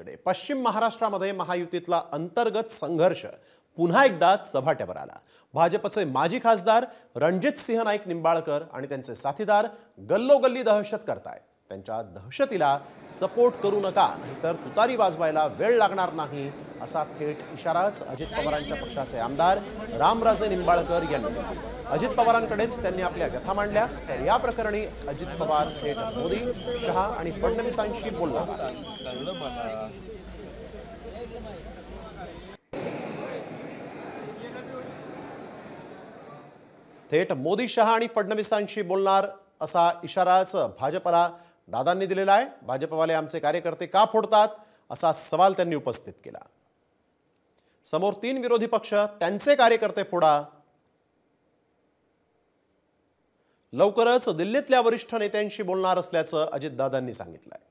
इकडे पश्चिम महाराष्ट्रामध्ये महायुतीतला अंतर्गत संघर्ष पुन्हा एकदा चव्हाट्यावर आला। भाजपचे माजी खासदार रणजित सिंह नाईक निंबाळकर आणि त्यांचे साथीदार गल्लोगल्ली दहशत करतायत। त्यांच्या दहशतीला सपोर्ट करू नका, नाहीतर तुतारी वाजवायला वेळ लागणार नाही, असा थेट इशाराच अजित पवारांच्या पक्षाचे आमदार रामराजे निंबाळकर यांनी दिला। अजित पवारांकडेच त्यांनी आपल्या व्यथा मांडल्या। तर या प्रकरणी अजित पवार थेट मोदी, शहा आणि फडणवीसांशी बोलणार आहेत। थेट मोदी, शहा आणि फडणवीसांशी बोलणार असा इशाराच भाजपला दादांनी दिलेला आहे। भाजपवाले आमचे कार्यकर्ते का फोडतात असा सवाल त्यांनी उपस्थित केला। समोर 3 विरोधी पक्ष, त्यांचे कार्यकर्ते फोडा। लवकरच दिल्लीतल्या वरिष्ठ नेत्यांशी बोलणार असल्याचं अजितदादांनी सांगितलंय।